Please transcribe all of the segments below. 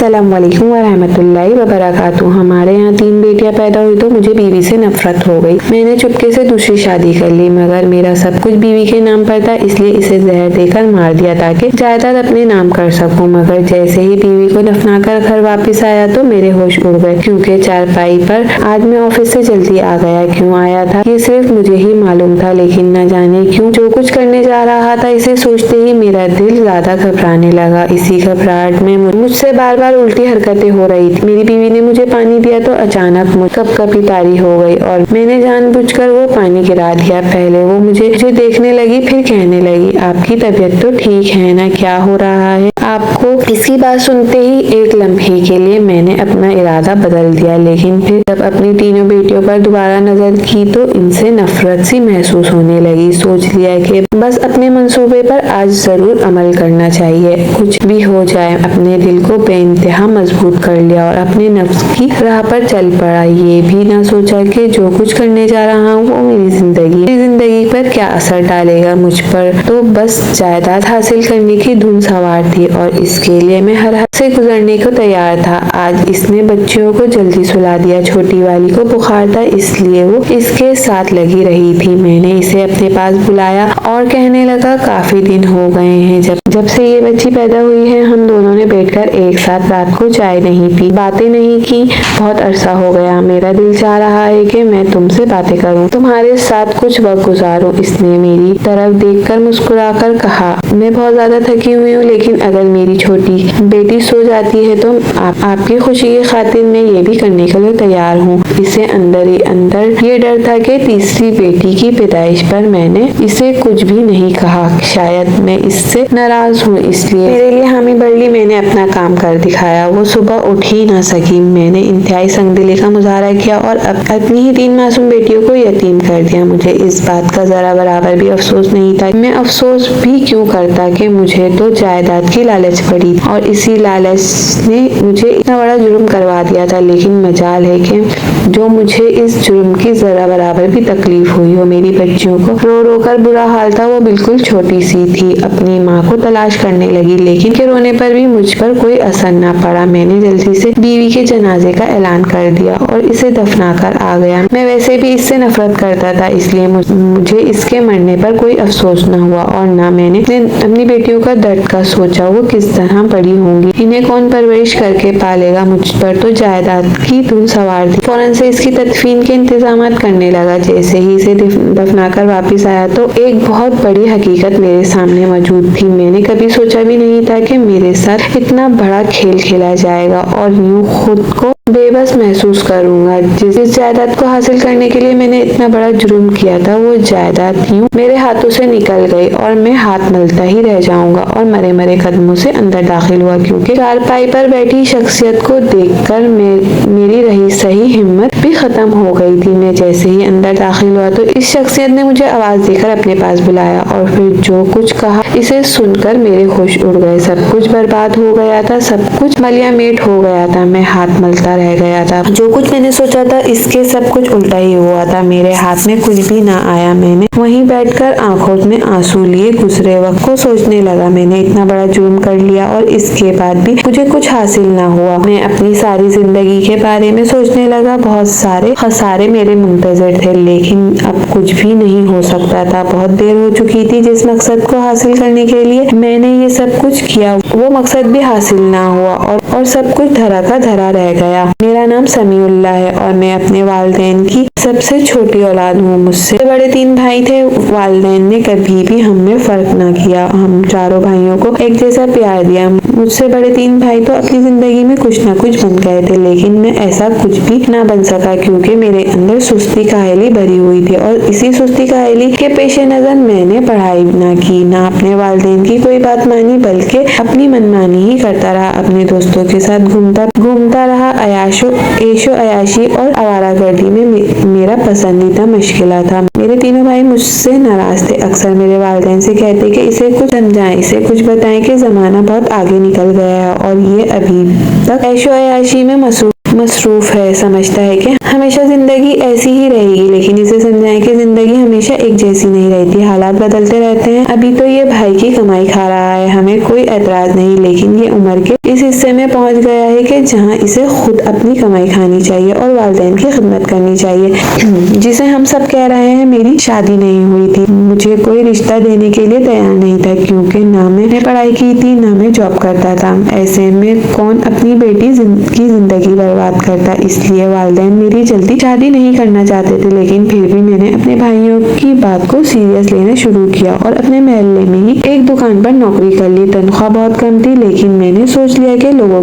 अस्सलाम वालेकुम वरहमतुल्लाहि वबरकातुहू। हमारे यहाँ 3 बेटियां पैदा हुई तो मुझे बीवी से नफरत हो गई। मैंने चुपके से दूसरी शादी कर ली, मगर मेरा सब कुछ बीवी के नाम पर था, इसलिए इसे जहर देकर मार दिया ताकि जायदाद अपने नाम कर सकूं। मगर जैसे ही बीवी को दफनाकर घर वापस आया तो मेरे होश उड़ गए, क्योंकि चारपाई पर आज मैं ऑफिस से जल्दी आ गया। क्यों आया था ये सिर्फ मुझे ही मालूम था, लेकिन न जाने क्यों जो कुछ करने जा रहा था इसे सोचते ही मेरा दिल ज्यादा घबराने लगा। इसी घबराहट में मुझसे बार बार उल्टी हरकतें हो रही थी। मेरी बीवी ने मुझे पानी दिया तो अचानक मुझ कपकपी तारी हो गई और मैंने जानबूझकर वो पानी गिरा दिया। पहले वो मुझे देखने लगी, फिर कहने लगी, आपकी तबीयत तो ठीक है ना, क्या हो रहा है आपको? इसकी बात सुनते ही एक लम्हे के लिए मैंने अपना इरादा बदल दिया, लेकिन फिर जब अपनी तीनों बेटियों पर दोबारा नजर की तो इनसे नफरत सी महसूस होने लगी। सोच लिया कि बस अपने मंसूबे पर आज जरूर अमल करना चाहिए, कुछ भी हो जाए। अपने दिल को बेइंतहा मजबूत कर लिया और अपने नफ्स की राह पर चल पड़ा। ये भी ना सोचा कि जो कुछ करने जा रहा हूँ वो मेरी जिंदगी पर क्या असर डालेगा। मुझ पर तो बस जायदाद हासिल करने की धुन सवार थी और इसके लिए मैं हर हद से गुजरने को तैयार था। आज इसने बच्चियों को जल्दी सुला दिया। छोटी वाली को बुखार था, इसलिए वो इसके साथ लगी रही थी। मैंने इसे अपने पास बुलाया और कहने लगा, काफी दिन हो गए हैं जब से ये बच्ची पैदा हुई है, हम दोनों ने बैठकर एक साथ रात को चाय नहीं पी, बातें नहीं की। बहुत अरसा हो गया। मेरा दिल चाह रहा है कि मैं तुमसे बातें करूं, तुम्हारे साथ कुछ वक्त गुजारूं। इसने मेरी तरफ देखकर मुस्कुराकर कहा, मैं बहुत ज्यादा थकी हुई हूँ, लेकिन अगर मेरी छोटी बेटी सो जाती है तो आपकी खुशी की खातिर मैं ये भी करने के लिए तैयार हूँ। इसे अंदर ही अंदर ये डर था कि तीसरी बेटी की पैदाइश पर मैंने इसे कुछ भी नहीं कहा। शायद मैं इससे नाराज हूँ, इसलिए मेरे लिए हामी भर ली। मैंने अपना काम कर दिखाया। वो सुबह उठ ही ना सकी। मैंने इंतहाई संगदिली का मुजाहरा किया और अपनी ही 3 मासूम बेटियों को यतीम कर दिया। मुझे इस बात का जरा बराबर भी अफसोस नहीं था। मैं अफसोस भी क्यों करता कि मुझे तो जायदाद की लालच पड़ी और इसी लालच ने मुझे इतना बड़ा जुर्म करवा दिया था। लेकिन मजाल है कि जो मुझे इस जुर्म की जरा बराबर भी तकलीफ हुई हो। मेरी बच्चियों को रो रो कर बुरा हाल था। वो बिल्कुल छोटी सी थी, अपनी माँ को तलाश करने लगी, लेकिन के रोने पर भी मुझ पर कोई असर न पड़ा। मैंने जल्दी से बीवी के जनाजे का ऐलान कर दिया और इसे दफना कर आ गया। मैं वैसे भी इससे नफरत करता था, इसलिए मुझे इसके मरने पर कोई अफसोस न हुआ और न मैंने अपनी बेटियों का दर्द का सोचा। वो किस तरह बड़ी होंगी, इन्हें कौन परवरिश करके पालेगा। मुझ पर तो जायदाद की धुन सवार थी। फौरन से इसकी तदफीन के इंतजाम करने लगा। जैसे ही इसे दफनाकर वापिस आया तो एक बहुत बड़ी हकीकत मेरे सामने मौजूद थी। मैंने कभी सोचा भी नहीं था कि मेरे साथ इतना बड़ा खेल खेला जाएगा और यूं खुद को बेबस महसूस करूंगा। जिस जायदाद को हासिल करने के लिए मैंने इतना बड़ा जुर्म किया था, वो जायदाद यूं मेरे हाथों से निकल गई और मैं हाथ मलता ही रह जाऊंगा और मरे मरे कदमों से अंदर दाखिल हुआ, क्योंकि चारपाई पर बैठी शख्सियत को देखकर मेरी रही सही हिम्मत भी खत्म हो गई थी। मैं जैसे ही अंदर दाखिल हुआ तो इस शख्सियत ने मुझे आवाज देकर अपने पास बुलाया और फिर जो कुछ कहा इसे सुनकर मेरे होश उड़ गए। सब कुछ बर्बाद हो गया था, सब कुछ मलियामेट हो गया था। मैं हाथ मलता रह गया था। जो कुछ मैंने सोचा था इसके सब कुछ उल्टा ही हुआ था। मेरे हाथ में कुछ भी ना आया। मैंने वहीं बैठकर आंखों में आंसू लिए गुजरे वक्त को सोचने लगा। मैंने इतना बड़ा जुर्म कर लिया और इसके बाद भी मुझे कुछ हासिल ना हुआ। मैं अपनी सारी जिंदगी के बारे में सोचने लगा। बहुत सारे खसारे मेरे मुंतजर थे, लेकिन अब कुछ भी नहीं हो सकता था। बहुत देर हो चुकी थी। जिस मकसद को हासिल करने के लिए मैंने ये सब कुछ किया वो मकसद भी हासिल ना हुआ और सब कुछ धरा का धरा रह गया। मेरा नाम समीउल्लाह है और मैं अपने वालिदैन की सबसे छोटी औलाद हूँ। मुझसे बड़े 3 भाई थे। वालिदैन ने कभी भी हम में फर्क न किया। हम चारों भाइयों को एक जैसा प्यार दिया। मुझसे बड़े 3 भाई तो अपनी जिंदगी में कुछ न कुछ बन गए थे, लेकिन मैं ऐसा कुछ भी ना बन सका, क्योंकि मेरे अंदर सुस्ती काहली भरी हुई थी और इसी सुस्ती काहली के पेश नजर मैंने पढ़ाई ना की, ना अपने वालिदैन की कोई बात मानी, बल्कि अपनी मनमानी ही करता रहा। अपने दोस्तों के साथ घूमता रहा। ऐशो अयाशी और आवारागर्दी में मेरा पसंदीदा मशगला था। मेरे तीनों भाई मुझसे नाराज थे। अक्सर मेरे वालिदैन से कहते कि इसे कुछ समझाएं, इसे कुछ बताएं कि जमाना बहुत आगे निकल गया है और ये अभी तक ऐशो अयाशी में मसरूफ मसरूफ है, समझता है कि हमेशा जिंदगी ऐसी ही रहेगी, लेकिन इसे समझाएं कि जिंदगी हमेशा एक जैसी नहीं रहती, हालात बदलते रहते हैं। अभी तो ये भाई की कमाई खा रहा है, हमें कोई एतराज नहीं, लेकिन ये उम्र के इस हिस्से में पहुंच गया है कि जहां इसे खुद अपनी कमाई खानी चाहिए और वालिदैन की खिदमत करनी चाहिए। जिसे हम सब कह रहे हैं, मेरी शादी नहीं हुई थी, मुझे कोई रिश्ता देने के लिए तैयार नहीं था, क्योंकि ना मैंने पढ़ाई की थी, ना मैं जॉब करता था। ऐसे में कौन अपनी बेटी की जिंदगी बर्बाद करता, इसलिए वालिदैन मेरी जल्दी शादी नहीं करना चाहते थे, लेकिन फिर भी मैंने अपने भाइयों की बात को सीरियस लेना शुरू किया और अपने मोहल्ले में ही एक दुकान पर नौकरी कर ली। तनख्वाह बहुत कम थी, लेकिन मैंने सोच लिया कि लोगों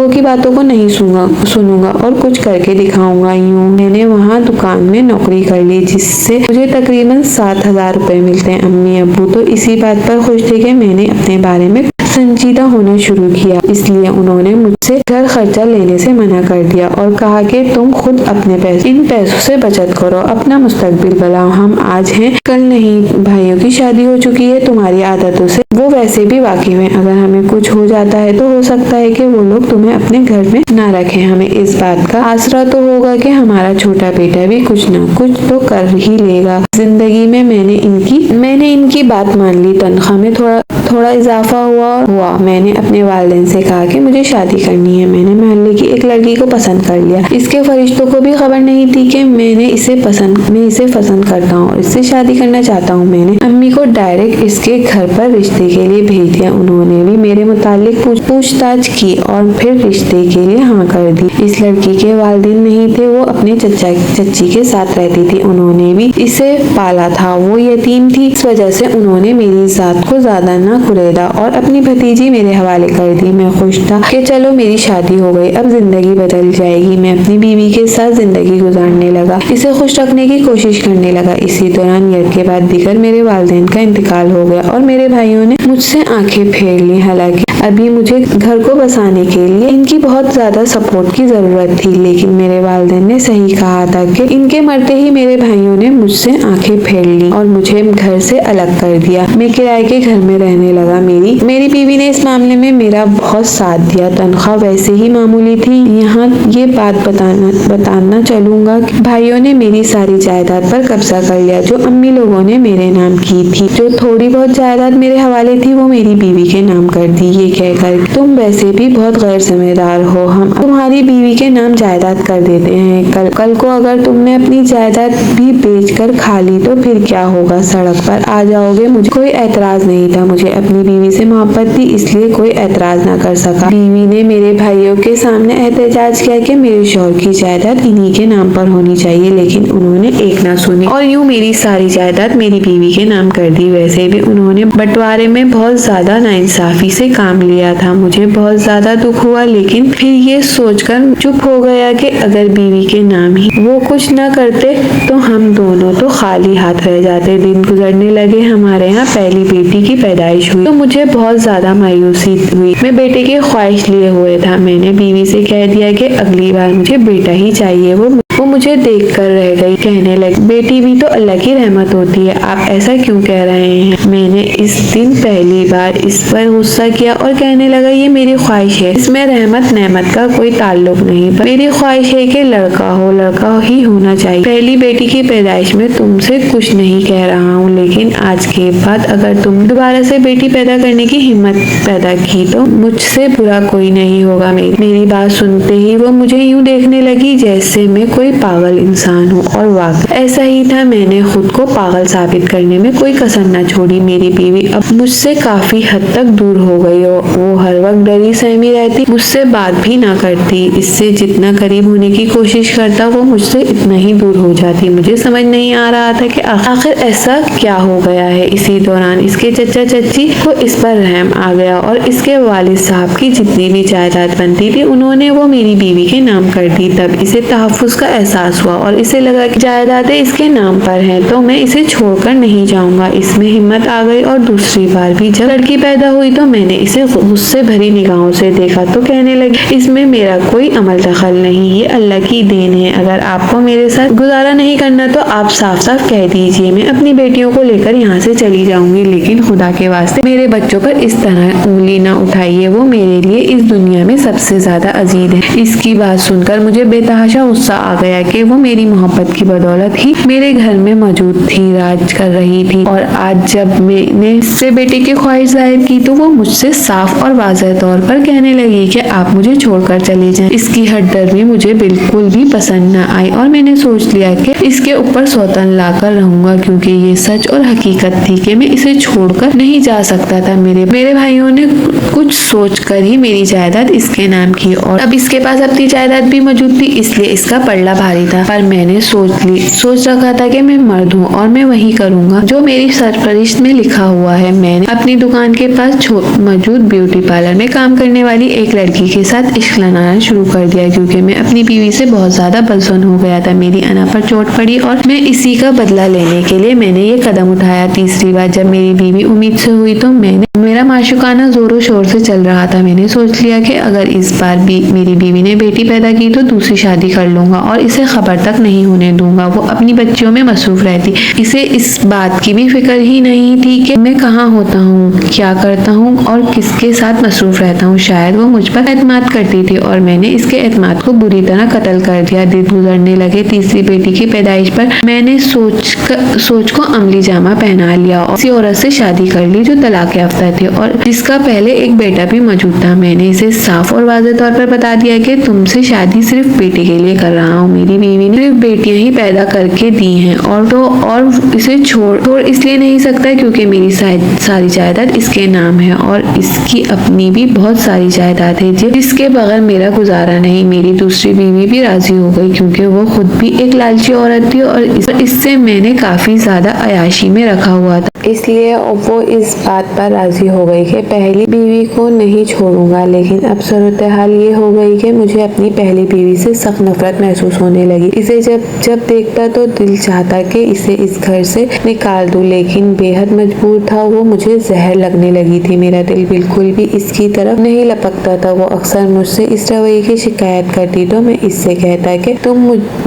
की बातों को नहीं सुनूंगा और कुछ करके दिखाऊंगा। यूं मैंने वहाँ दुकान में नौकरी कर ली, जिससे मुझे तकरीबन 7,000 रुपए मिलते हैं। अम्मी अब्बू तो इसी बात पर खुश थे कि मैंने अपने बारे में संजीदा होना शुरू किया, इसलिए उन्होंने मुझसे घर खर्चा लेने से मना कर दिया और कहा कि तुम खुद अपने इन पैसों से बचत करो, अपना मुस्तकबिल बनाओ। हम आज हैं कल नहीं, भाइयों की शादी हो चुकी है, तुम्हारी आदतों से वो वैसे भी वाकिफ हैं। अगर हमें कुछ हो जाता है तो हो सकता है कि वो लोग तुम्हें अपने घर में ना रखें। हमें इस बात का आसरा तो होगा कि हमारा छोटा बेटा भी कुछ ना कुछ तो कर ही लेगा। जिंदगी में मैंने इनकी बात मान ली। तनख्वाह में थोड़ा इजाफा हुआ। मैंने अपने वालिदैन से कहा कि मुझे शादी करनी है। मैंने मोहल्ले की एक लड़की को पसंद कर लिया। इसके फरिश्तों को भी खबर नहीं थी कि मैं इसे पसंद करता हूँ और इससे शादी करना चाहता हूँ। मैंने अम्मी को डायरेक्ट इसके घर पर रिश्ते के लिए भेज दिया। उन्होंने भी मेरे मुतालिक पूछताछ की और फिर रिश्ते के लिए हाँ कर दी। इस लड़की के वालिदैन नहीं थे, वो अपने चच्ची के साथ रहती थी। उन्होंने भी इसे पाला था, वो यतीम थी। इस वजह से उन्होंने मेरी जात को ज्यादा न कुरेदा और अपनी भतीजी मेरे हवाले कर दी। मैं खुश था कि चलो मेरी शादी हो गई, अब जिंदगी बदल जाएगी। मैं अपनी बीवी के साथ जिंदगी गुजारने लगा, इसे खुश रखने की कोशिश करने लगा। इसी दौरान एक के बाद दीगर मेरे वालिदैन का इंतकाल हो गया और मेरे भाइयों ने मुझसे आंखें फेर ली। हालांकि अभी मुझे घर को बसाने के लिए इनकी बहुत ज्यादा सपोर्ट की जरूरत थी, लेकिन मेरे वालिदैन ने सही कहा था कि इनके मरते ही मेरे भाइयों ने मुझसे आंखें फेर ली और मुझे घर से अलग कर दिया। मैं किराए के घर में रहने लगा। मेरी बीवी ने इस मामले में मेरा बहुत साथ दिया। तनख्वाह वैसे ही मामूली थी। यहाँ ये बात बताना चलूंगा कि भाइयों ने मेरी सारी जायदाद पर कब्जा कर लिया, जो अम्मी लोगों ने मेरे नाम की थी। जो थोड़ी बहुत जायदाद मेरे हवाले थी, वो मेरी बीवी के नाम कर दी, ये कहकर तुम वैसे भी बहुत गैर जिम्मेदार हो, हम तुम्हारी बीवी के नाम जायदाद कर देते हैं। कल को अगर तुमने अपनी जायदाद भी बेचकर खा ली तो फिर क्या होगा? सड़क पर आ जाओगे। मुझे कोई एतराज नहीं था, मुझे अपनी बीवी से मोहब्बत थी, इसलिए कोई एतराज ना कर सका। बीवी ने मेरे भाइयों के सामने एहतजाज किया कि मेरे शौहर की जायदाद इन्हीं के नाम पर होनी चाहिए, लेकिन उन्होंने एक ना सुनी और यूं मेरी सारी जायदाद मेरी बीवी के नाम कर दी। वैसे भी उन्होंने बंटवारे में बहुत ज्यादा नाइंसाफी से काम लिया था। मुझे बहुत ज्यादा दुख हुआ, लेकिन फिर ये सोचकर चुप हो गया कि अगर बीवी के नाम ही वो कुछ न करते तो हम दोनों तो खाली हाथ रह जाते। दिन गुजरने लगे, हमारे यहाँ पहली बेटी की पैदाइश हुई तो मुझे बहुत ज्यादा मायूसी हुई। मैं बेटे की ख्वाहिश लिए हुए था। मैंने बीवी से कह दिया कि अगली बार मुझे बेटा ही चाहिए। वो मुझे देख कर रह गई, कहने लगी बेटी भी तो अल्लाह की रहमत होती है, आप ऐसा क्यों कह रहे हैं? मैंने इस दिन पहली बार इस पर गुस्सा किया और कहने लगा ये मेरी ख्वाहिश है, इसमें रहमत नेमत का कोई ताल्लुक नहीं। मेरी ख्वाहिश है कि लड़का ही होना चाहिए। पहली बेटी की पैदाइश में तुमसे कुछ नहीं कह रहा हूँ, लेकिन आज के बाद अगर तुम दोबारा से बेटी पैदा करने की हिम्मत पैदा की तो मुझसे बुरा कोई नहीं होगा। मेरी बात सुनते ही वो मुझे यूं देखने लगी जैसे मैं कोई पागल इंसान हूँ, और वाकई ऐसा ही था। मैंने खुद को पागल साबित करने में कोई कसर न छोड़ी। मेरी बीवी अब मुझसे काफी हद तक दूर हो गई हो। वो हर वक्त डरी सहमी रहती, मुझसे बात भी ना करती। इससे जितना करीब होने की कोशिश करता वो मुझसे इतना ही दूर हो जाती। मुझे समझ नहीं आ रहा था कि आखिर ऐसा क्या हो गया है। इसी दौरान इसके चचा चच्ची को इस पर रहम आ गया और इसके वालिद साहब की जितनी भी जायदाद बनती थी उन्होंने वो मेरी बीवी के नाम कर दी। तब इसे तहफ्फुज़ का एहसास हुआ और इसे लगा कि जायदादें इसके नाम पर हैं तो मैं इसे छोड़कर नहीं जाऊंगा। इसमें हिम्मत आ गई और दूसरी बार भी जब लड़की पैदा हुई तो मैंने इसे गुस्से भरी निगाहों से देखा तो कहने लगी, इसमें मेरा कोई अमल दखल नहीं, ये अल्लाह की देन है। अगर आपको मेरे साथ गुजारा नहीं करना तो आप साफ साफ कह दीजिए, मैं अपनी बेटियों को लेकर यहाँ से चली जाऊंगी, लेकिन खुदा के वास्ते मेरे बच्चों पर इस तरह उंगली न उठाइए, वो मेरे लिए इस दुनिया में सबसे ज्यादा अजीज है। इसकी बात सुनकर मुझे बेतहाशा गुस्सा आ गया कि वो मेरी मोहब्बत की बदौलत ही मेरे घर में मौजूद थी, राज कर रही थी, और आज जब मैंने इससे बेटे की ख्वाहिश जाहिर की तो वो मुझसे साफ और वाज़ेह तौर पर कहने लगी कि आप मुझे छोड़कर चले जाएं। इसकी हठधर्मी मुझे बिल्कुल भी पसंद न आई और मैंने सोच लिया कि इसके ऊपर सौतन लाकर रहूंगा, क्योंकि ये सच और हकीकत थी कि मैं इसे छोड़कर नहीं जा सकता था। मेरे भाइयों ने कुछ सोचकर ही मेरी जायदाद इसके नाम की और अब इसके पास अपनी जायदाद भी मौजूद थी, इसलिए इसका पल्ला भारी था। पर मैंने सोच रखा था कि मैं मर्द हूँ और मैं वही करूंगा जो मेरी सरपरिश में लिखा हुआ है। मैंने अपनी दुकान के पास मौजूद ब्यूटी पार्लर में काम करने वाली एक लड़की के साथ इश्क लगाना शुरू कर दिया, क्योंकि मैं अपनी बीवी से बहुत ज्यादा बलसन हो गया था। मेरी अना पर चोट पड़ी और मैं इसी का बदला लेने के लिए मैंने ये कदम उठाया। तीसरी बार जब मेरी बीवी उम्मीद से हुई तो मेरा माशुकाना जोरों शोर से चल रहा था। मैंने सोच लिया कि अगर इस बार भी मेरी बीवी ने बेटी पैदा की तो दूसरी शादी कर लूंगा और इसे खबर तक नहीं होने दूंगा। वो अपनी बच्चियों में मसरूफ रहती, इसे इस बात की भी फिक्र ही नहीं थी कि मैं कहाँ होता हूँ, क्या करता हूँ और किसके साथ मसरूफ रहता हूँ। शायद वो मुझ पर एतमाद करती थी और मैंने इसके एतमाद को बुरी तरह कत्ल कर दिया। दिन गुजरने लगे। तीसरी बेटी की पैदाइश पर मैंने सोच को अमली जामा पहना लिया और किसी औरत से शादी कर ली जो तलाक याफ्ता थी और जिसका पहले एक बेटा भी मौजूद था। मैंने इसे साफ और वाज़ेह तौर पर बता दिया कि तुमसे शादी सिर्फ बेटे के लिए कर रहा हूँ। मेरी बीवी ने सिर्फ बेटियां ही पैदा करके दी हैं और इसे छोड़ इसलिए नहीं सकता क्योंकि मेरी सारी जायदाद इसके नाम है और इसकी अपनी भी बहुत सारी जायदाद है जिसके बगैर मेरा गुजारा नहीं। मेरी दूसरी बीवी भी राजी हो गई क्योंकि वो खुद भी एक लालची औरत थी और इससे मैंने काफी ज्यादा अयाशी में रखा हुआ था, इसलिए वो इस बात पर राजी हो गई कि पहली बीवी को नहीं छोड़ूंगा। लेकिन अब सूरत हाल ये हो गई कि मुझे अपनी पहली बीवी से सख्त नफरत महसूस होने लगी। इसे जब देखता तो दिल चाहता कि इसे इस घर से निकाल दूं, लेकिन बेहद मजबूर था। वो मुझे जहर लगने लगी थी। मेरा दिल बिल्कुल भी इसकी तरफ नहीं लपकता था। वो अक्सर मुझसे इस रवैये की शिकायत करती तो मैं इससे कहता कि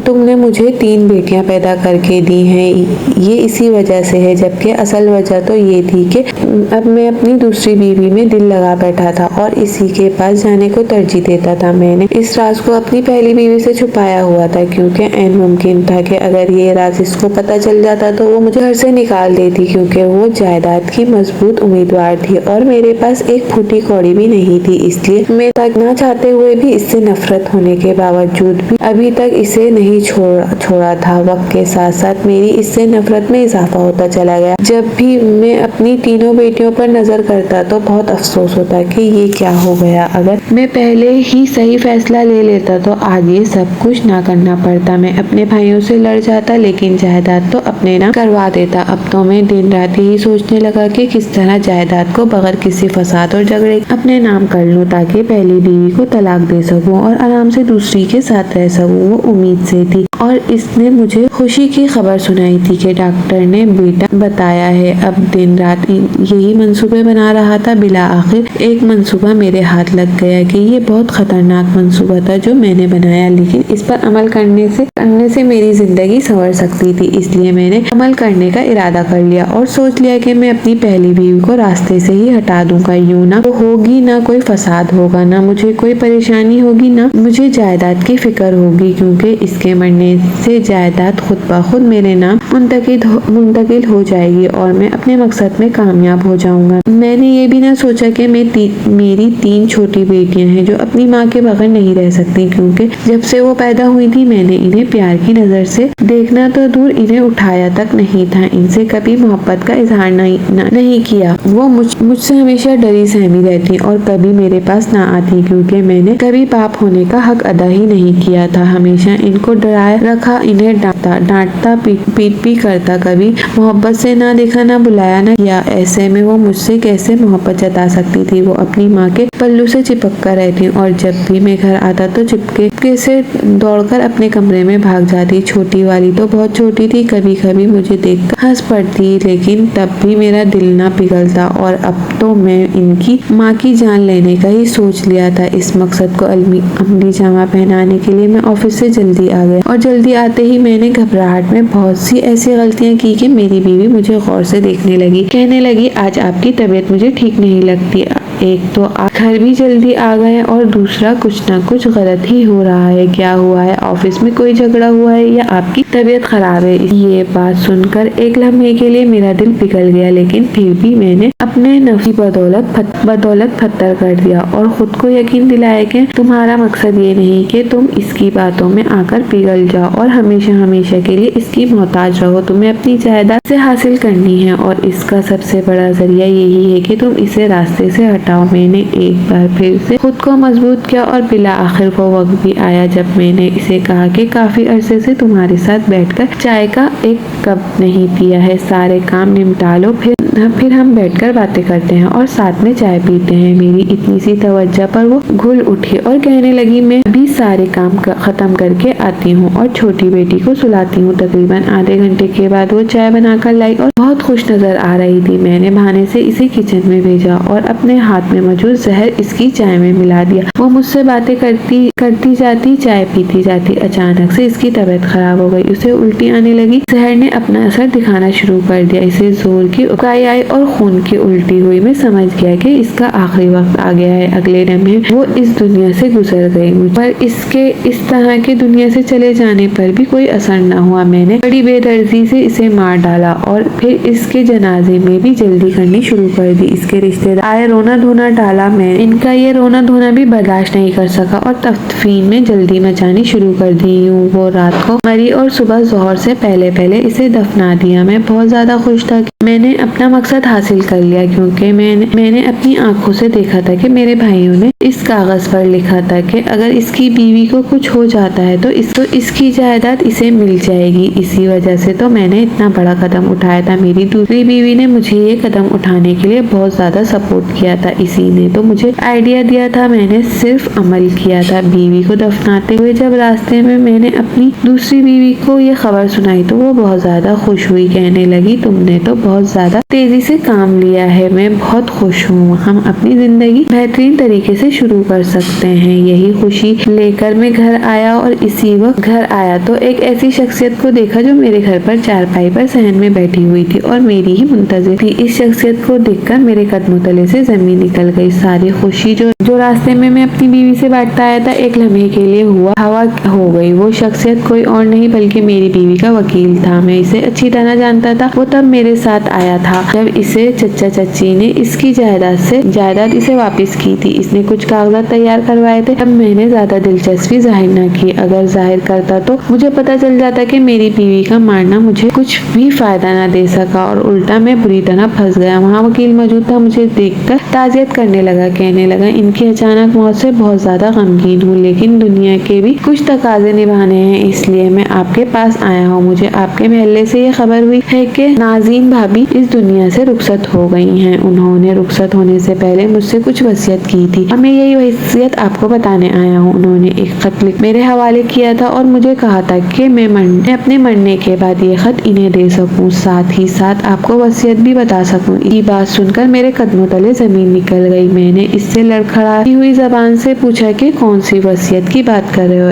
तुमने मुझे 3 बेटियां पैदा करके दी हैं, ये इसी वजह से है, जबकि असल वजह तो ये थी कि अब मैं अपनी दूसरी बीवी में दिल लगा बैठा था और इसी के पास जाने को तरजीह देता था। मैंने इस राज को अपनी पहली बीवी से छुपाया हुआ था क्योंकि ऐन मुमकिन था कि अगर ये राज इसको पता चल जाता तो वो मुझे घर से निकाल देती, क्योंकि वो जायदाद की मजबूत उम्मीदवार थी और मेरे पास एक फूटी कौड़ी भी नहीं थी। इसलिए मैं तक ना चाहते हुए भी इससे नफरत होने के बावजूद भी अभी तक इसे नहीं छोड़ा था। वक्त के साथ साथ मेरी इससे नफरत में इजाफा होता चला गया। जब भी मैं अपनी तीनों बेटियों पर नजर करता तो बहुत अफसोस होता कि ये क्या हो गया। अगर मैं पहले ही सही फैसला ले लेता तो आज ये सब कुछ ना करना पड़ता। मैं अपने भाइयों से लड़ जाता लेकिन जायदाद तो अपने नाम करवा देता। अब तो मैं दिन रात यही सोचने लगा कि किस तरह जायदाद को बगैर किसी फसाद और झगड़े अपने नाम कर लूं ताकि पहली बीवी को तलाक दे सकूं और आराम से दूसरी के साथ रह सकूं। वो उम्मीद से थी और इसने मुझे खुशी की खबर सुनाई थी कि डॉक्टर ने बेटा बताया है। अब दिन रात यही मंसूबे बना रहा था। बिला आखिर एक मंसूबा मेरे हाथ लग गया कि ये बहुत खतरनाक मंसूबा था जो मैंने बनाया, लेकिन इस पर अमल करने से मेरी जिंदगी संवर सकती थी। इसलिए मैंने अमल करने का इरादा कर लिया और सोच लिया कि मैं अपनी पहली बीवी को रास्ते से ही हटा दूंगा। यूं ना होगी, ना कोई फसाद होगा, ना मुझे कोई परेशानी होगी, ना मुझे जायदाद की फिक्र होगी, क्योंकि इसके मरने से जायदाद खुद ब खुद मेरे नाम मुंतकिल हो जाएगी और मैं अपने मकसद में कामयाब हो जाऊंगा। मैंने ये भी ना सोचा कि मेरी 3 छोटी बेटियां हैं जो अपनी माँ के बगैर नहीं रह सकती, क्योंकि जब से वो पैदा हुई थी मैंने इन्हें प्यार की नजर से देखना तो दूर इन्हें उठाया तक नहीं था। इनसे कभी मोहब्बत का इजहार नहीं किया। वो मुझसे हमेशा डरी सहमी रहती और कभी मेरे पास ना आती, क्योंकि मैंने कभी बाप होने का हक अदा ही नहीं किया था। हमेशा इनको डराए रखा, इन्हें डांटा, था, डांटता पीट भी करता, कभी मोहब्बत से ना देखा ना बुलाया ना किया। ऐसे में वो मुझसे कैसे मोहब्बत जता सकती थी। वो अपनी माँ के पल्लू से चिपक कर रहती और जब भी मैं घर आता तो चुपके से दौड़कर अपने कमरे में भाग जाती। छोटी वाली तो बहुत छोटी थी, कभी कभी मुझे देखकर हंस पड़ती, लेकिन तब भी मेरा दिल ना पिघलता। और अब तो मैं इनकी माँ की जान लेने का ही सोच लिया था। इस मकसद को अमली जामा पहनाने के लिए मैं ऑफिस से जल्दी आ गया और जल्दी आते ही मैंने घबराहट में बहुत सी ऐसी गलतियां की कि मेरी बीवी मुझे गौर से देखने लगी। कहने लगी, आज आपकी तबीयत मुझे ठीक नहीं लगती। एक तो आप घर भी जल्दी आ गए और दूसरा कुछ ना कुछ गलत ही हो रहा है। क्या हुआ है? ऑफिस में कोई झगड़ा हुआ है या आपकी तबीयत खराब है? ये बात सुनकर एक लम्हे के लिए मेरा दिल पिघल गया, लेकिन फिर भी मैंने अपने नफ्स की बदौलत पत्थर कर दिया और खुद को यकीन दिलाया कि तुम्हारा मकसद ये नहीं कि तुम इसकी बातों में आकर पिघल जाओ और हमेशा हमेशा के लिए इसकी मोहताज रहो। तुम्हें अपनी जायदाद से हासिल करनी है और इसका सबसे बड़ा जरिया यही है कि तुम इसे रास्ते से हटाओ। मैंने एक बार फिर से खुद को मजबूत किया और बिला आखिर वो वक्त भी आया जब मैंने इसे कहा कि काफी अरसे से तुम्हारे साथ बैठकर चाय का एक कप नहीं पिया है। सारे काम निपटा लो, फिर हम बैठकर बातें करते हैं और साथ में चाय पीते हैं। मेरी इतनी सी तवज्जो पर वो घुल उठी और कहने लगी, मैं भी सारे काम खत्म करके आती हूँ और छोटी बेटी को सुलाती हूँ। तकरीबन आधे घंटे के बाद वो चाय बनाकर लाई और बहुत खुश नजर आ रही थी। मैंने बहाने से इसे किचन में भेजा और अपने हाथ में मौजूद जहर इसकी चाय में मिला दिया। वो मुझसे बातें करती जाती, चाय पीती जाती। अचानक से इसकी तबीयत खराब हो गई, उसे उल्टी आने लगी। जहर ने अपना असर दिखाना शुरू कर दिया। इसे जोर की उकाई आई और खून की उल्टी हुई। मैं समझ गया कि इसका आखिरी वक्त आ गया है। अगले लम्हे वो इस दुनिया से गुजर गई। पर इसके इस तरह के दुनिया से चले जाने पर भी कोई असर न हुआ। मैंने बड़ी बेदर्दी से इसे मार डाला और फिर इसके जनाजे में भी जल्दी करनी शुरू कर दी। इसके रिश्तेदार आए, रोना धोना डाला। मैं इनका ये रोना धोना भी बर्दाश्त नहीं कर सका और तदफीन में जल्दी मचानी शुरू कर दी। यूं वो रात को मरी और सुबह जोहर से पहले इसे दफना दिया। मैं बहुत ज्यादा खुश था कि मैंने अपना मकसद हासिल कर लिया, क्योंकि मैंने अपनी आंखों से देखा था कि मेरे भाइयों ने इस कागज पर लिखा था कि अगर इसकी बीवी को कुछ हो जाता है तो इसकी जायदाद इसे मिल जाएगी। इसी वजह से तो मैंने इतना बड़ा कदम उठाया था। मेरी दूसरी बीवी ने मुझे ये कदम उठाने के लिए बहुत ज्यादा सपोर्ट किया था। इसी ने तो मुझे आइडिया दिया था, मैंने सिर्फ अमल किया था। बीवी को दफनाते हुए जब रास्ते में मैंने अपनी दूसरी बीवी को ये खबर सुनाई तो वो बहुत ज्यादा खुश हुई। कहने लगी, तुमने तो बहुत ज्यादा तेजी से काम लिया है, मैं बहुत खुश हूँ। हम अपनी जिंदगी बेहतरीन तरीके से शुरू कर सकते हैं। यही खुशी लेकर मैं घर आया और इसी वक्त घर आया तो एक ऐसी शख्सियत को देखा जो मेरे घर पर चारपाई पर सहन में बैठी हुई थी और मेरी ही मुंतजिर थी। इस शख्सियत को देखकर मेरे कदमों तले से जमीन निकल गई। सारी खुशी जो रास्ते में मैं अपनी बीवी से बांटता आया था, एक लम्हे के लिए हवा हो गई। वो शख्सियत कोई और नहीं बल्कि मेरी बीवी का वकील था। मैं इसे अच्छी तरह जानता था। वो तब मेरे साथ आया था जब इसे चचा चची ने इसकी जायदाद इसे वापस की थी। इसने कुछ कागजात तैयार करवाए थे। अब मैंने ज्यादा दिलचस्पी जाहिर न की। अगर जाहिर करता तो मुझे पता चल जाता कि मेरी बीवी का मारना मुझे कुछ भी फायदा न दे सका और उल्टा मैं बुरी तरह फंस गया। वहाँ वकील मौजूद था, मुझे देखकर ताजियत करने लगा। कहने लगा, इनकी अचानक मौत से बहुत ज्यादा गमगीन हूँ, लेकिन दुनिया के भी कुछ तकाजे निभाने हैं, इसलिए मैं आपके पास आया हूँ। मुझे आपके महल्ले से ये खबर हुई है कि नाज़ीन भाभी इस दुनिया से रुखसत हो गई हैं। उन्होंने रुखसत होने से पहले मुझसे कुछ वसीयत की थी और मैं यही वसीयत आपको बताने आया हूँ। उन्होंने एक खत मेरे हवाले किया था और मुझे कहा था कि मैं अपने मरने के बाद ये खत इन्हें दे सकूं, साथ ही साथ आपको वसीयत भी बता सकूं। ये बात सुनकर मेरे कदमों तले जमीन निकल गई। मैंने इससे लड़खड़ाती हुई जबान से पूछा कि कौन सी वसीयत की बात कर रहे हो?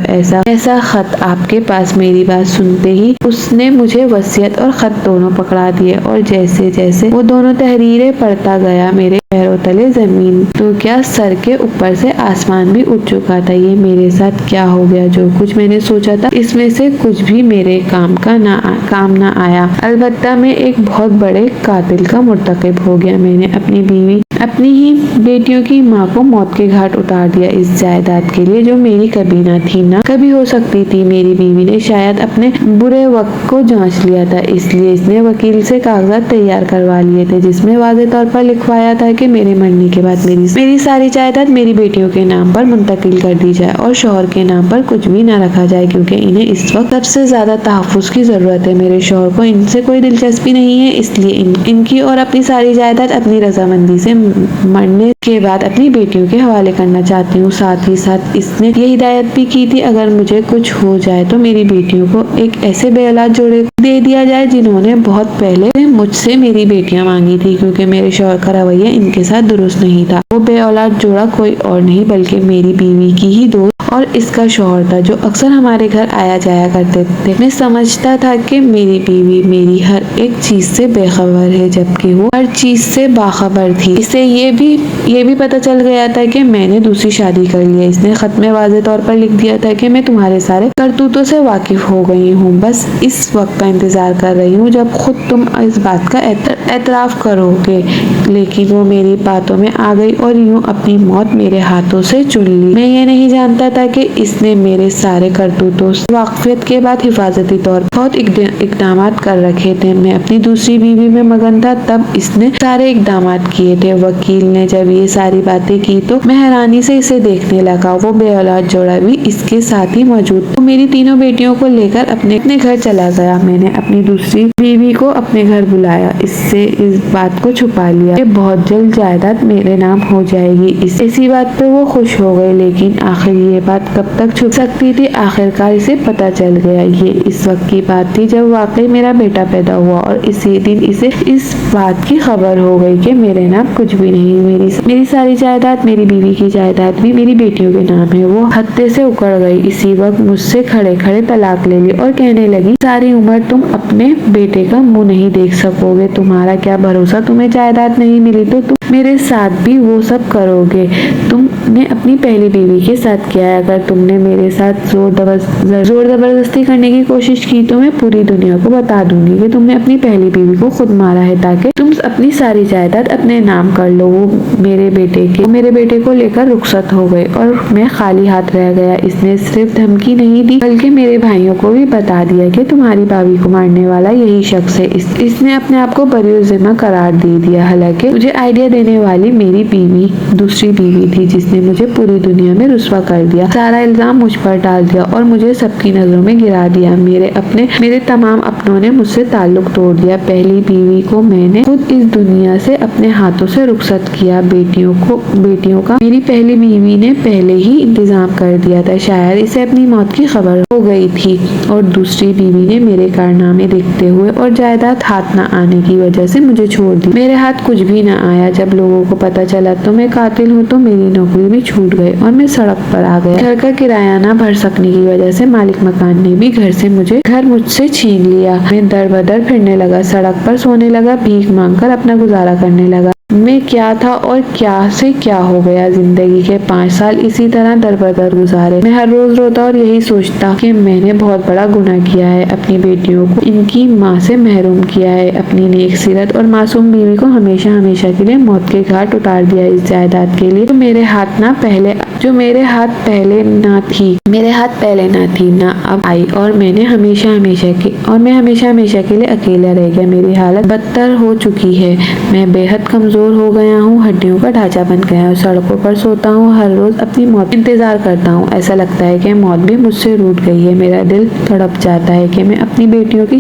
ऐसा खत आपके पास? मेरी बात सुनते ही उसने मुझे वसीयत और खत दोनों पकड़ा दिए और जैसे जैसे वो दोनों तहरीरें पढ़ता गया मेरे पैरों तले जमीन तो क्या सर के ऊपर से आसमान भी उठ चुका था। ये मेरे साथ क्या हो गया? जो कुछ मैंने सोचा था इसमें से कुछ भी मेरे काम ना आया। अलबत्ता मैं एक बहुत बड़े कातिल का मुर्तकिब हो गया। मैंने अपनी बीवी अपनी ही बेटियों की माँ को मौत के घाट उतार दिया इस जायदाद के लिए जो मेरी कभी ना थी ना कभी हो सकती थी। मेरी बीवी ने शायद अपने बुरे वक्त को जांच लिया था, इसलिए इसने वकील से कागजात तैयार करवा लिए थे जिसमें वाज़ेह तौर पर लिखवाया था कि मेरे मरने के बाद मेरी सारी जायदाद मेरी बेटियों के नाम पर मुंतकिल कर दी जाए और शौहर के नाम पर कुछ भी ना रखा जाए, क्योंकि इन्हें इस वक्त सबसे ज्यादा तहफ्फुज़ की जरूरत है। मेरे शौहर को इनसे कोई दिलचस्पी नहीं है, इसलिए इनकी और अपनी सारी जायदाद अपनी रजामंदी से मरने के बाद अपनी बेटियों के हवाले करना चाहती हूँ। साथ ही साथ इसने ये हिदायत भी की थी अगर मुझे कुछ हो जाए तो मेरी बेटियों को एक ऐसे बेऔलाद जोड़े दे दिया जाए जिन्होंने बहुत पहले मुझसे मेरी बेटियां मांगी थी, क्योंकि मेरे शौहर का रवैया इनके साथ दुरुस्त नहीं था। वो बेऔलाद जोड़ा कोई और नहीं बल्कि मेरी बीवी की ही दोस्त और इसका शौहर था जो अक्सर हमारे घर आया जाया करते थे। मैं समझता था कि मेरी बीवी मेरी हर एक चीज से बेखबर है, जबकि वो हर चीज से बाखबर थी। इसे ये भी पता चल गया था कि मैंने दूसरी शादी कर ली है। इसने खत में वाज़ेह तौर पर लिख दिया था कि मैं तुम्हारे सारे करतूतों से वाकिफ हो गई हूँ, बस इस वक्त का इंतजार कर रही हूँ जब खुद तुम इस बात का एतराफ करोगे। लेकिन वो मेरी बातों में आ गई और यूं अपनी मौत मेरे हाथों से चुन ली। मैं ये नहीं जानता था कि इसने मेरे सारे करतूतों से वाकफियत के बाद हिफाजती तौर पर बहुत इकदाम कर रखे थे। मैं अपनी दूसरी बीवी में मगन था तब इसने सारे इकदाम किए थे। वकील ने जब ये सारी बातें की तो मैं हैरानी से इसे देखने लगा। वो बेऔलाद जोड़ा भी इसके साथ ही मौजूद था। मेरी तीनों बेटियों को लेकर अपने घर चला गया। मैंने अपनी दूसरी बीवी को अपने घर बुलाया, इससे इस बात को छुपा लिया कि बहुत जल्द जायदाद मेरे नाम हो जाएगी। इसी बात पे वो खुश हो गए, लेकिन आखिर ये बात कब तक छुप सकती थी। आखिरकार इसे पता चल गया। ये इस वक्त की बात थी जब वाकई मेरा बेटा पैदा हुआ और इसी दिन इसे इस बात की खबर हो गई कि मेरे नाम कुछ भी नहीं। मेरी सारी जायदाद, मेरी बीवी की जायदाद भी मेरी बेटियों के नाम है। वो हत्ते से उकड़ गई। इसी वक्त मुझसे खड़े खड़े तलाक ले ली और कहने लगी सारी उम्र तुम अपने बेटे का मुंह नहीं देख सकोगे। तुम्हारा क्या भरोसा, तुम्हें जायदाद नहीं मिली तो तुम मेरे साथ भी वो सब करोगे। तुमने अपनी पहली बीवी के साथ किया है। अगर तुमने मेरे साथ जोर जबरदस्ती करने की कोशिश की तो मैं पूरी दुनिया को बता दूंगी कि तुमने अपनी पहली बीवी को खुद मारा है ताकि तुम अपनी सारी जायदाद अपने नाम कर लो। वो मेरे बेटे को लेकर रुखसत हो गए और मैं खाली हाथ रह गया। इसने सिर्फ धमकी नहीं दी बल्कि मेरे भाइयों को भी बता दिया कि तुम्हारी भाभी को मारने वाला यही शख्स है। इसने अपने आप को बरीउज़िम्मा करार दे दिया। हालांकि मुझे आइडिया देने वाली मेरी दूसरी बीवी थी जिसने मुझे पूरी दुनिया में रुस्वा कर दिया। सारा इल्जाम मुझ पर डाल दिया और मुझे सबकी नजरों में गिरा दिया। मेरे तमाम अपनों ने मुझसे ताल्लुक तोड़ दिया। पहली बीवी को मैंने खुद इस दुनिया से अपने हाथों से रुखसत किया। बेटियों का मेरी पहली बीवी ने पहले ही इंतजाम कर दिया था। शायद इसे अपनी मौत की खबर हो गई थी और दूसरी बीवी ने मेरे कारनामे देखते हुए और जायदाद हाथ न आने की वजह से मुझे छोड़ दी। मेरे हाथ कुछ भी न आया। जब लोगों को पता चला तो मैं कातिल हूँ तो मेरी नौकरी भी छूट गई और मैं सड़क पर आ गया। घर का किराया न भर सकने की वजह से मालिक मकान ने भी घर मुझसे छीन लिया। मैं दर बदर फिरने लगा, सड़क पर सोने लगा, भीख मांगकर अपना गुजारा करने लगा। मैं क्या था और क्या से क्या हो गया। जिंदगी के 5 साल इसी तरह दर बदर गुजारे। मैं हर रोज रोता और यही सोचता कि मैंने बहुत बड़ा गुनाह किया है। अपनी बेटियों को इनकी माँ से महरूम किया है। अपनी नेक सीरत और मासूम बीवी को हमेशा हमेशा के लिए मौत के घाट उतार दिया इस जायदाद के लिए जो मेरे हाथ पहले ना थी ना अब आई और मैं हमेशा हमेशा के लिए अकेला रह गया। मेरी हालत बदतर हो चुकी है। मैं बेहद कमजोर हो गया हूँ, हड्डियों का ढांचा बन गया है। सड़कों पर सोता हूँ, हर रोज अपनी मौत का इंतजार करता हूँ। ऐसा लगता है कि मौत भी मुझसे रूठ गई है। मेरा दिल तड़प जाता है कि मैं अपनी बेटियों की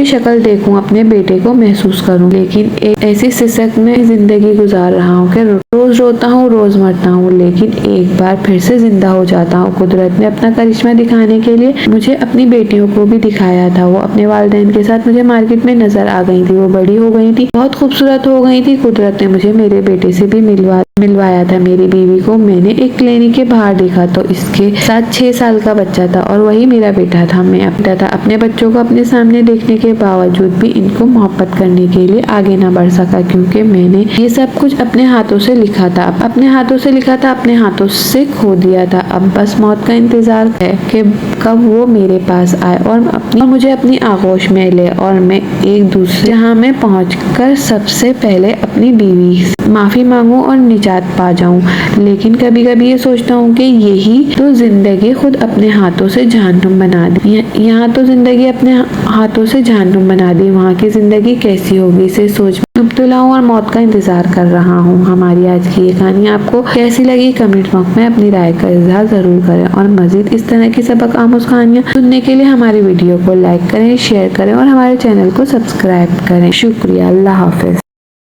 शक्ल देखूं, अपने बेटे को महसूस करूं, लेकिन एक ऐसी सिसक में जिंदगी गुजार रहा हूँ कि रोज रोता हूँ, रोज मरता हूँ, लेकिन एक बार फिर से जिंदा हो जाता हूँ। कुदरत ने अपना करिश्मा दिखाने के लिए मुझे अपनी बेटियों को भी दिखाया था। वो अपने वालिदैन के साथ मुझे मार्केट में नजर आ गई थी। वो बड़ी हो गई थी, बहुत खूबसूरत हो गई थी। कुदरत ने मुझे मेरे बेटे से भी मिलवाया था। मेरी बीवी को मैंने एक क्लिनिक के बाहर देखा तो इसके साथ 6 साल का बच्चा था और वही मेरा बेटा था। मैं अपने बच्चों को अपने सामने देखने के बावजूद भी इनको मोहब्बत करने के लिए आगे न बढ़ सका, क्योंकि मैंने ये सब कुछ अपने हाथों से लिखा था, अपने हाथों से खो दिया था। अब बस मौत का इंतजार है कि कब वो मेरे पास आए और मुझे अपनी आगोश में ले और मैं एक दूसरे जहां में पहुंचकर सबसे पहले अपनी बीवी माफ़ी मांगूं और निजात पा जाऊं। लेकिन कभी कभी ये सोचता हूँ कि यही तो जिंदगी खुद अपने हाथों से जहन्नुम बना दी। यहाँ तो जिंदगी अपने हाथों से जहन्नुम बना दी, वहाँ की जिंदगी कैसी होगी इसे सोच मुब्तला हूँ और मौत का इंतजार कर रहा हूँ। हमारी आज की ये कहानी आपको कैसी लगी कमेंट बॉक्स में अपनी राय का इजहार जरूर करें और मजीद इस तरह की सबक आमूज कहानियाँ सुनने के लिए हमारे वीडियो को लाइक करें, शेयर करें और हमारे चैनल को सब्सक्राइब करें। शुक्रिया। अल्लाह हाफिज।